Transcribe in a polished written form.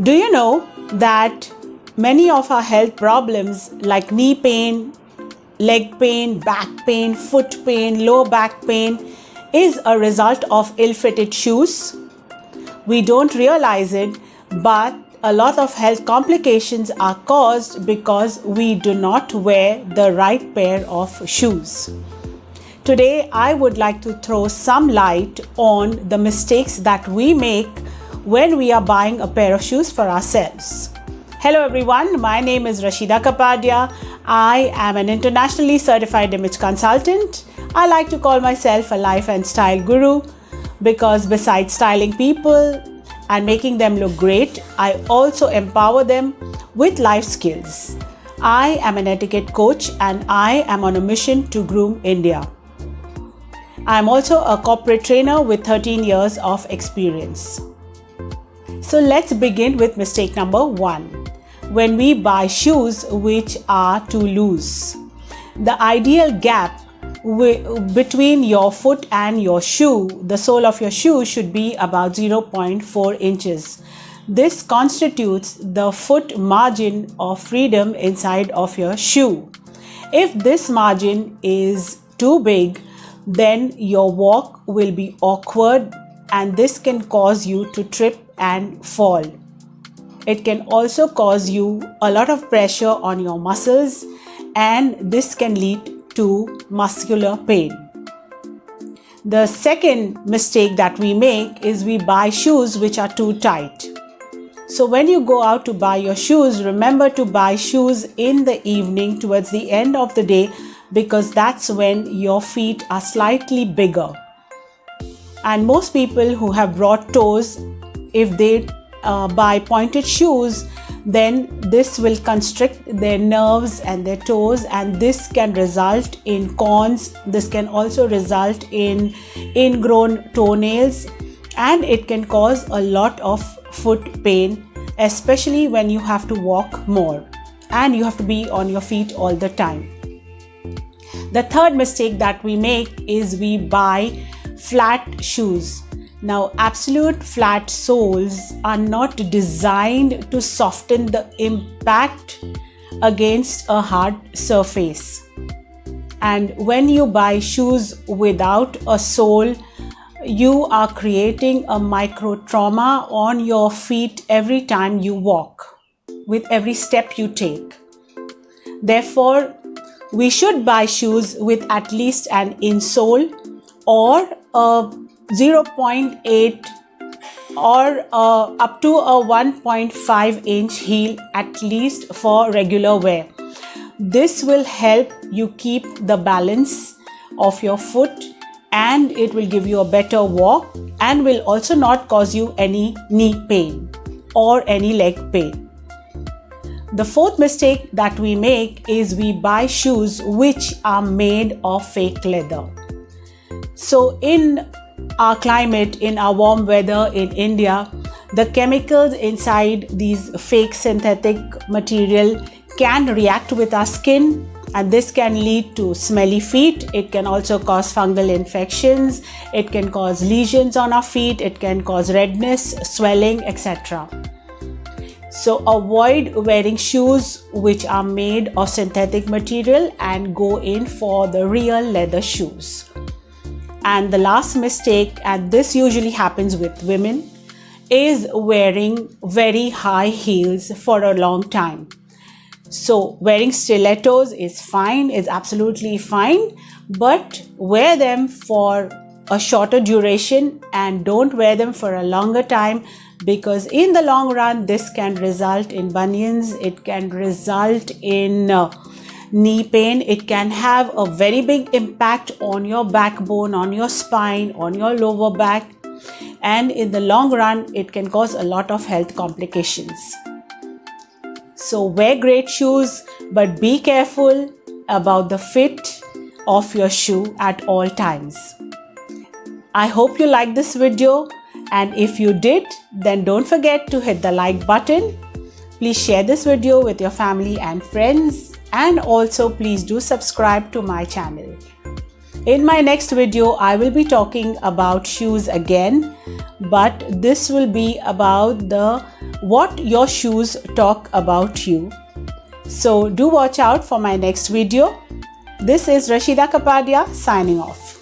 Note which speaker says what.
Speaker 1: Do you know that many of our health problems like knee pain, leg pain, back pain, foot pain, low back pain is a result of ill-fitted shoes? We don't realize it, but a lot of health complications are caused because we do not wear the right pair of shoes. Today, I would like to throw some light on the mistakes that we make when we are buying a pair of shoes for ourselves. Hello everyone, my name is Rashida Kapadia. I am an internationally certified image consultant. I like to call myself a life and style guru because besides styling people and making them look great, I also empower them with life skills. I am an etiquette coach and I am on a mission to groom India. I am also a corporate trainer with 13 years of experience. So let's begin with mistake number 1. When we buy shoes which are too loose. The ideal gap between your foot and your shoe, the sole of your shoe, should be about 0.4 inches. This constitutes the foot margin of freedom inside of your shoe. If this margin is too big, then your walk will be awkward and this can cause you to trip and fall. It can also cause you a lot of pressure on your muscles and this can lead to muscular pain. The second mistake that we make is we buy shoes which are too tight. So when you go out to buy your shoes, remember to buy shoes in the evening towards the end of the day because that's when your feet are slightly bigger. And most people who have broad toes, if they buy pointed shoes, then this will constrict their nerves and their toes, and this can result in corns. This can also result in ingrown toenails, and it can cause a lot of foot pain, especially when you have to walk more and you have to be on your feet all the time. The third mistake that we make is we buy flat shoes. Now, absolute flat soles are not designed to soften the impact against a hard surface. And when you buy shoes without a sole, you are creating a micro trauma on your feet every time you walk, with every step you take. Therefore, we should buy shoes with at least an insole or a 0.8 or up to a 1.5 inch heel at least for regular wear. This will help you keep the balance of your foot and it will give you a better walk and will also not cause you any knee pain or any leg pain. The fourth mistake that we make is we buy shoes which are made of fake leather. So in our climate, in our warm weather in India, the chemicals inside these fake synthetic material can react with our skin and this can lead to smelly feet. It can also cause fungal infections. It can cause lesions on our feet. It can cause redness, swelling, etc. So avoid wearing shoes which are made of synthetic material and go in for the real leather shoes. And the last mistake, and this usually happens with women, is wearing very high heels for a long time. So wearing stilettos is fine, is absolutely fine, but wear them for a shorter duration and don't wear them for a longer time because in the long run this can result in bunions, it can result in knee pain, it can have a very big impact on your backbone, on your spine, on your lower back, and in the long run it can cause a lot of health complications. So wear great shoes, but be careful about the fit of your shoe at all times. I hope you liked this video, and if you did, then don't forget to hit the like button. Please share this video with your family and friends, and also please do subscribe to my channel. In my next video, I will be talking about shoes again, but this will be about the what your shoes talk about you. So do watch out for my next video. This is Rashida Kapadia signing off.